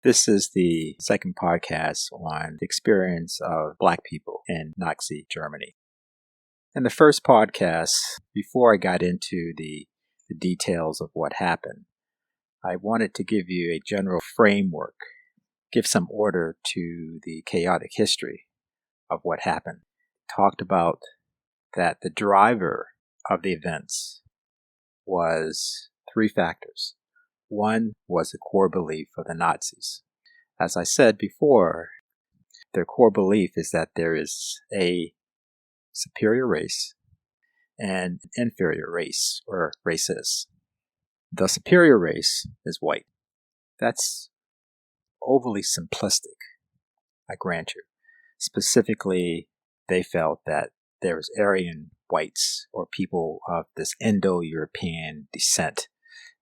This is the second podcast on the experience of Black people in Nazi Germany. In the first podcast, before I got into the details of what happened, I wanted to give you a general framework, give some order to the chaotic history of what happened. Talked about that the driver of the events was three factors. One was the core belief of the Nazis. As I said before, their core belief is that there is a superior race and inferior race or races. The superior race is white. That's overly simplistic, I grant you. Specifically, they felt that there was Aryan whites or people of this Indo-European descent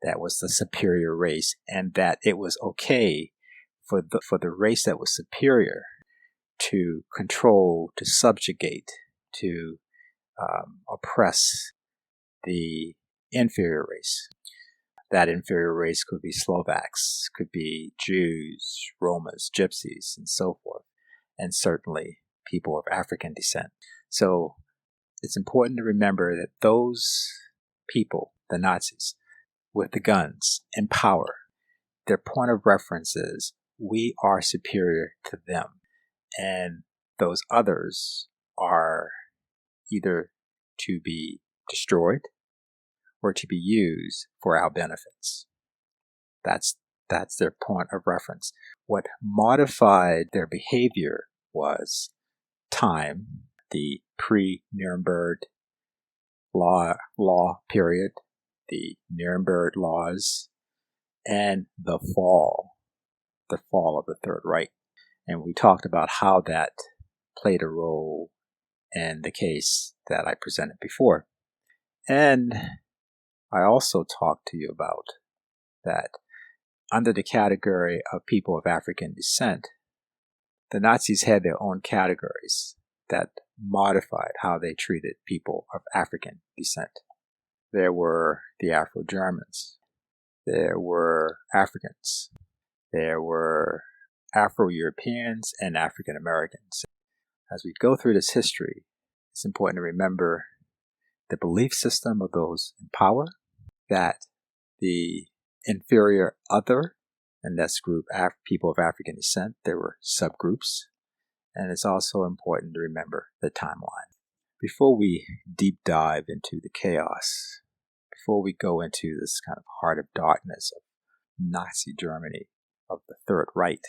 that was the superior race, and that it was okay for the race that was superior to control, to subjugate, to oppress the inferior race. That inferior race could be Slovaks, could be Jews, Romas, Gypsies, and so forth, and certainly people of African descent. So it's important to remember that those people, the Nazis, with the guns and power, their point of reference is we are superior to them, and those others are either to be destroyed or to be used for our benefits. That's their point of reference. What modified their behavior was time, the pre-Nuremberg law period, the Nuremberg laws, and the fall of the Third Reich. And we talked about how that played a role in the case that I presented before. And I also talked to you about that under the category of people of African descent, the Nazis had their own categories that modified how they treated people of African descent. There were the Afro-Germans. There were Africans. There were Afro-Europeans and African Americans. As we go through this history, it's important to remember the belief system of those in power, that the inferior other, and that's group people of African descent, there were subgroups, and it's also important to remember the timeline. Before we deep dive into the chaos, before we go into this kind of heart of darkness of Nazi Germany, of the Third Reich,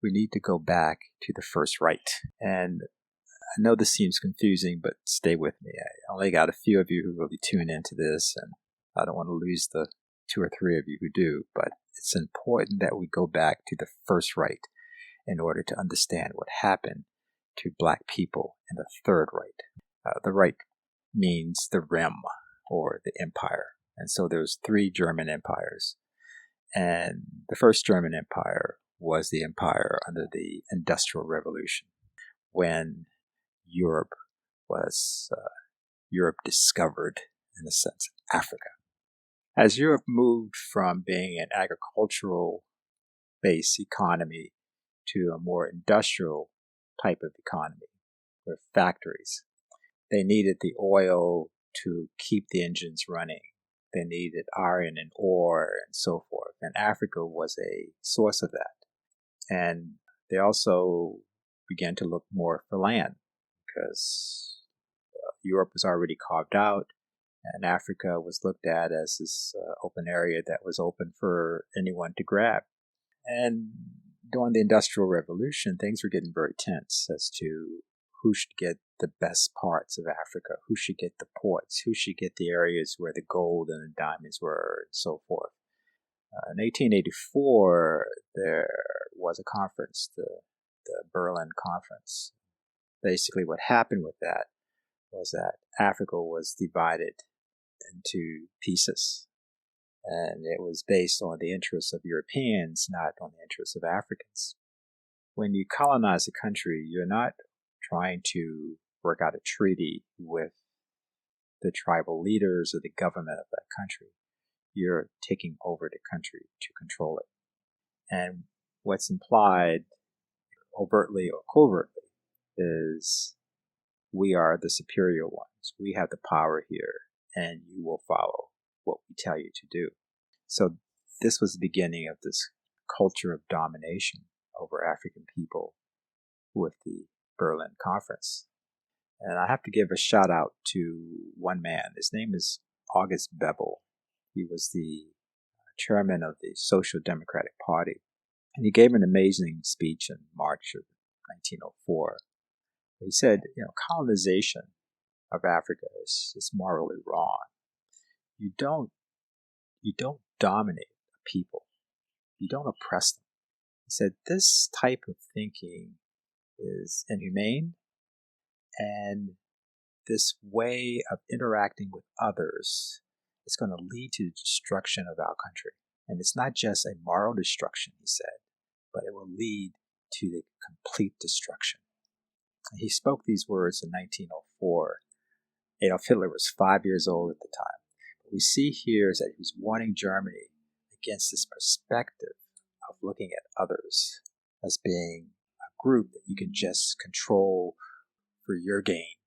we need to go back to the First Reich. And I know this seems confusing, but stay with me. I only got a few of you who really tune into this, and I don't want to lose the 2 or 3 of you who do, but it's important that we go back to the First Reich in order to understand what happened to Black people in the Third Reich. The Reich means the rim or the empire. And so there's 3 German empires. And the first German empire was the empire under the Industrial Revolution, when Europe discovered, in a sense, Africa. As Europe moved from being an agricultural-based economy to a more industrial type of economy with factories, they needed the oil to keep the engines running. They needed iron and ore and so forth. And Africa was a source of that. And they also began to look more for land because Europe was already carved out, and Africa was looked at as this open area that was open for anyone to grab. And during the Industrial Revolution, things were getting very tense as to who should get the best parts of Africa, who should get the ports, who should get the areas where the gold and the diamonds were, and so forth. In 1884, there was a conference, the Berlin Conference. Basically, what happened with that was that Africa was divided into pieces, and it was based on the interests of Europeans, not on the interests of Africans. When you colonize a country, you're not trying to work out a treaty with the tribal leaders or the government of that country. You're taking over the country to control it. And what's implied, overtly or covertly, is we are the superior ones. We have the power here, and you will follow what we tell you to do. So this was the beginning of this culture of domination over African people with the Berlin Conference. And I have to give a shout out to one man. His name is August Bebel. He was the chairman of the Social Democratic Party. And he gave an amazing speech in March of 1904. He said, colonization of Africa is morally wrong. You don't dominate a people. You don't oppress them. He said this type of thinking is inhumane, and this way of interacting with others is going to lead to the destruction of our country. And it's not just a moral destruction, he said, but it will lead to the complete destruction. And he spoke these words in 1904. Adolf Hitler was 5 years old at the time. What we see here is that he was warning Germany against this perspective of looking at others as being a group that you can just control for your gain.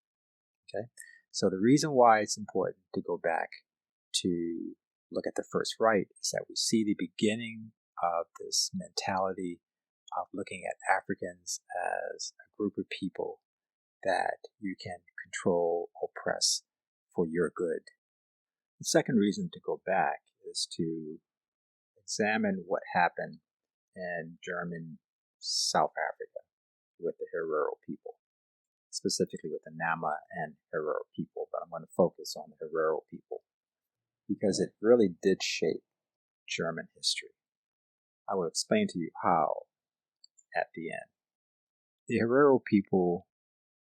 Okay? So the reason why it's important to go back to look at the First Right is that we see the beginning of this mentality of looking at Africans as a group of people that you can control, oppress for your good. The second reason to go back is to examine what happened in German South Africa with the Herero people, specifically with the Nama and Herero people, but I'm going to focus on the Herero people because it really did shape German history. I will explain to you how at the end. The Herero people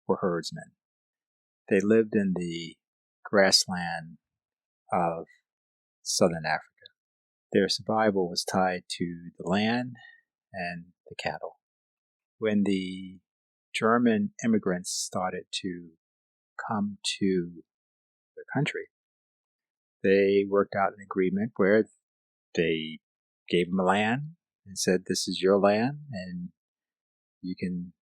were herdsmen. They lived in the grassland of southern Africa. Their survival was tied to the land and the cattle. When the German immigrants started to come to their country, they worked out an agreement where they gave them land and said, this is your land, and you can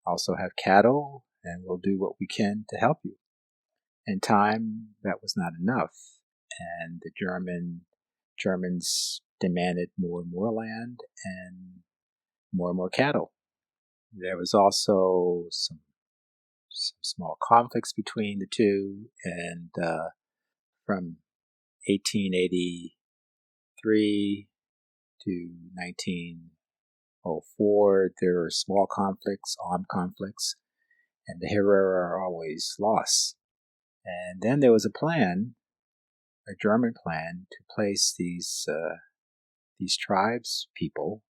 also have cattle, and we'll do what we can to help you. In time, that was not enough, and the Germans demanded more and more land and more cattle. There was also some small conflicts between the two, and from 1883 to 1904, there were small conflicts, armed conflicts, and the Herero always lost. And then there was a German plan, to place these tribes people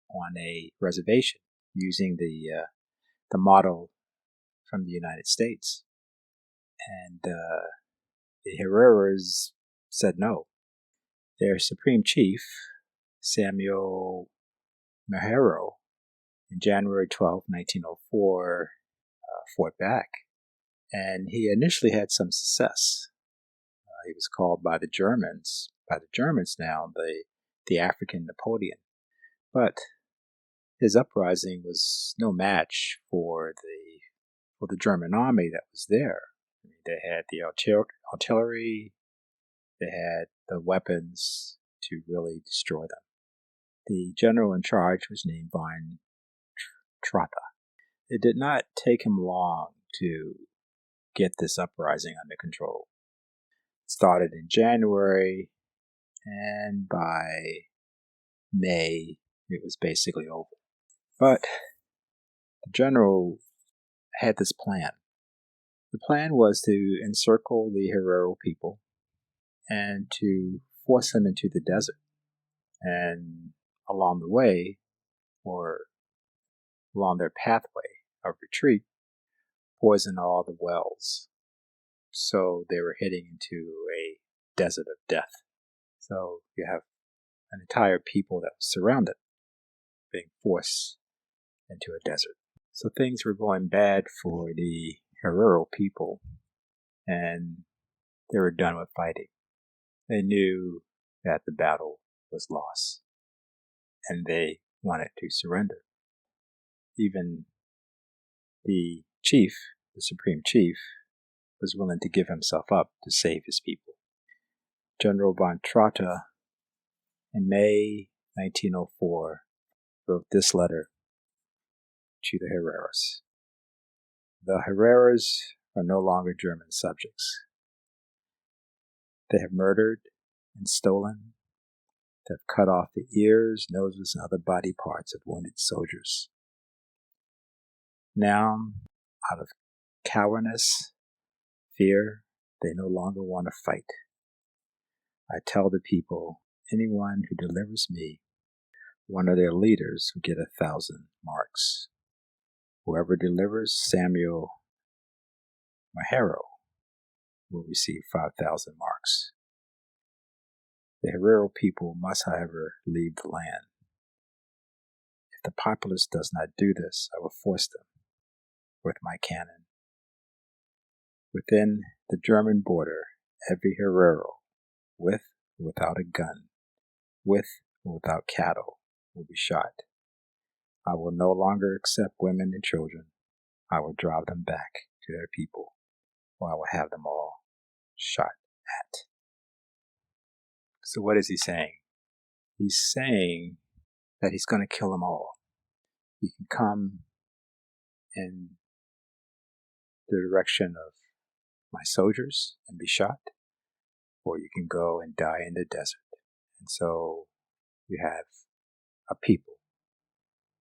on a reservation using the model from the United States. And the Hereros said no. Their supreme chief, Samuel Mahero, in January 12, 1904, fought back. And he initially had some success. He was called by the Germans now, the African Napoleon. But his uprising was no match for the German army that was there. I mean, they had the artillery, they had the weapons to really destroy them. The general in charge was named von Trotha. It did not take him long to get this uprising under control. It started in January, and by May, it was basically over. But the general had this plan. The plan was to encircle the Herero people and to force them into the desert. And along the way, or along their pathway of retreat, poison all the wells. So they were heading into a desert of death. So you have an entire people that was surrounded, being forced into a desert. So things were going bad for the Herero people, and they were done with fighting. They knew that the battle was lost, and they wanted to surrender. Even the chief, the supreme chief, was willing to give himself up to save his people. General von Trotta, in May 1904, wrote this letter to the Herreras. The Herreras are no longer German subjects. They have murdered and stolen. They have cut off the ears, noses, and other body parts of wounded soldiers. Now, out of cowardice, fear, they no longer want to fight. I tell the people, anyone who delivers me, one of their leaders, will get 1,000 marks. Whoever delivers Samuel Mahero will receive 5,000 marks. The Herero people must, however, leave the land. If the populace does not do this, I will force them with my cannon. Within the German border, every Herero, with or without a gun, with or without cattle, will be shot. I will no longer accept women and children. I will drive them back to their people, or I will have them all shot at. So what is he saying? He's saying that he's going to kill them all. You can come in the direction of my soldiers and be shot, or you can go and die in the desert. And so you have a people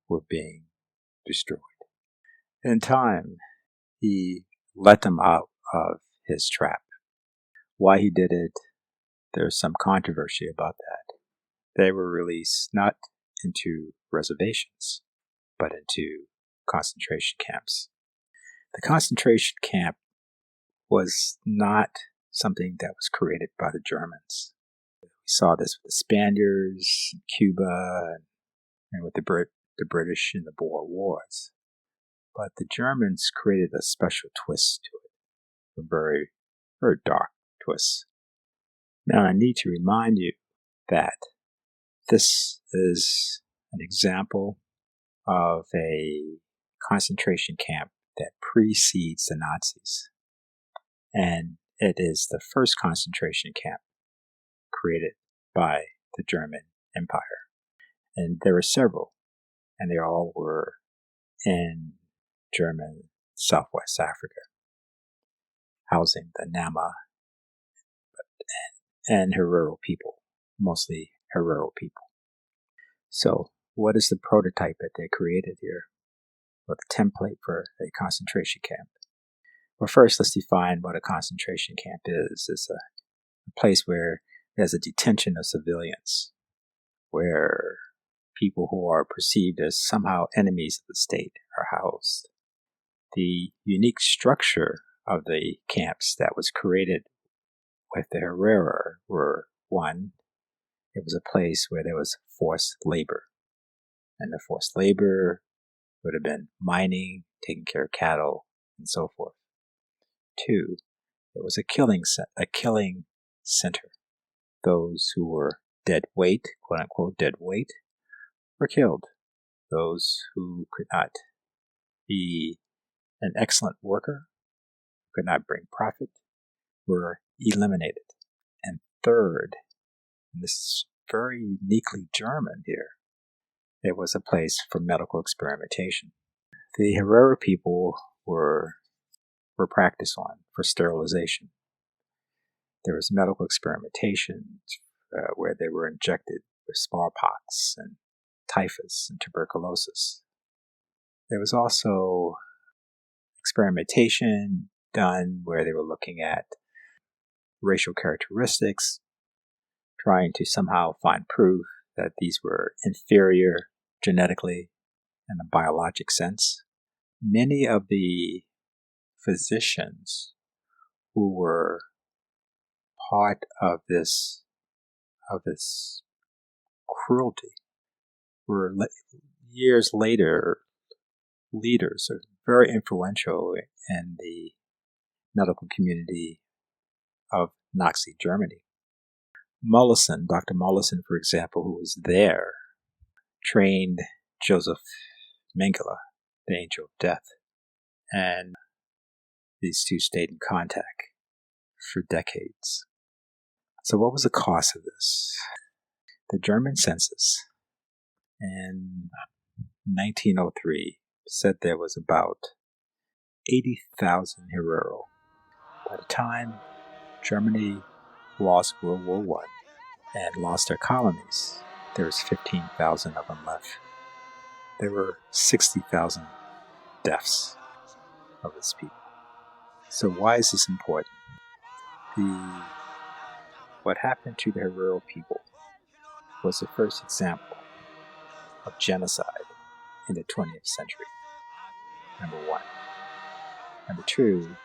who are being destroyed. In time, he let them out of his trap. Why he did it, there's some controversy about that. They were released not into reservations, but into concentration camps. The concentration camp was not something that was created by the Germans. We saw this with the Spaniards, in Cuba, and with the British in the Boer Wars. But the Germans created a special twist to it, a very, very dark twist. Now, I need to remind you that this is an example of a concentration camp that precedes the Nazis. And it is the first concentration camp created by the German Empire. And there were several, and they all were in German Southwest Africa, housing the Nama and Herero people, mostly Herero people. So, what is the prototype that they created here, or the template for a concentration camp? Well, first, let's define what a concentration camp is. It's a place where there's a detention of civilians, where people who are perceived as somehow enemies of the state are housed. The unique structure of the camps that was created with the Herero were, one, it was a place where there was forced labor. And the forced labor would have been mining, taking care of cattle, and so forth. Two, it was a killing center. Those who were dead weight, quote unquote dead weight, were killed. Those who could not be an excellent worker, could not bring profit, were eliminated. And third, and this is very uniquely German here, there was a place for medical experimentation. The Herero people were practiced on for sterilization. There was medical experimentation where they were injected with smallpox and typhus and tuberculosis. There was also experimentation done where they were looking at racial characteristics, trying to somehow find proof that these were inferior genetically in a biologic sense. Many of the physicians who were part of this cruelty were years later leaders, or very influential in the medical community of Nazi Germany. Dr. Mollison, for example, who was there, trained Joseph Mengele, the Angel of Death. And these two stayed in contact for decades. So what was the cost of this? The German census in 1903 said there was about 80,000 Herero. By the time Germany lost World War I and lost their colonies, there was 15,000 of them left. There were 60,000 deaths of these people. So why is this important? What happened to the Herero people was the first example of genocide in the 20th century, number one. Number two,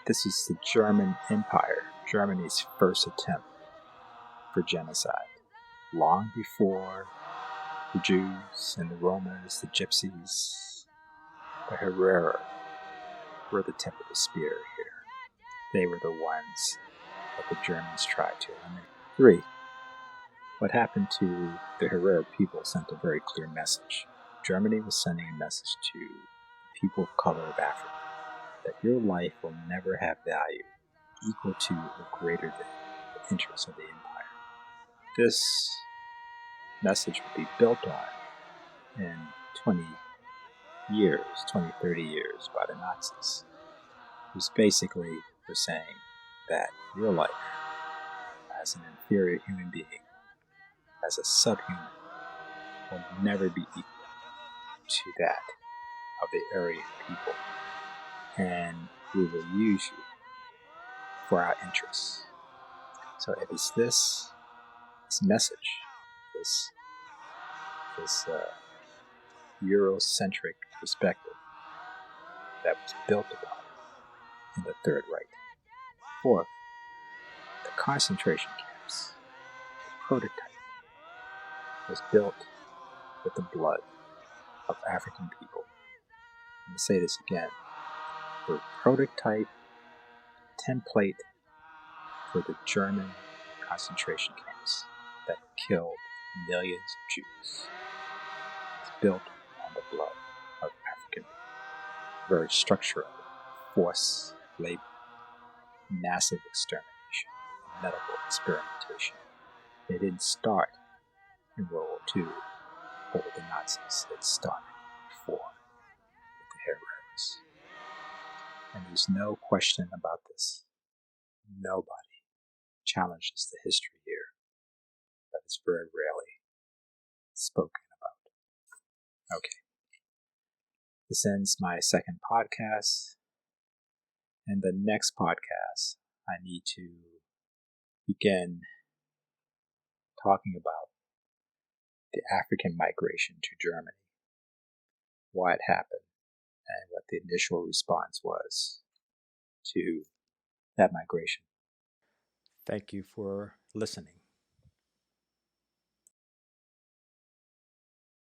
this is the German Empire, Germany's first attempt for genocide. Long before the Jews and the Romans, the Gypsies, the Herero were the tip of the spear here. They were the ones that the Germans tried to eliminate. Three, what happened to the Herero people sent a very clear message. Germany was sending a message to the people of color of Africa that your life will never have value equal to or greater than the interests of the empire. This message would be built on in 20 years, 20, 30 years by the Nazis, who's basically were saying that your life as an inferior human being, as a subhuman, will never be equal to that of the Aryan people, and we will use you for our interests. So it is this message, this Eurocentric perspective that was built upon in the Third Reich. Fourth, the concentration camps, the prototype, was built with the blood of African people. Let me say this again. The prototype template for the German concentration camps that killed millions of Jews is built on the blood of African people. The very structure of it, forced labor, massive extermination, medical experimentation. They didn't start in World War II or with the Nazis. It started before with the Herreros. And there's no question about this. Nobody challenges the history here. That is very rarely spoken about. Okay. This ends my second podcast. In the next podcast, I need to begin talking about the African migration to Germany, why it happened, and what the initial response was to that migration. Thank you for listening.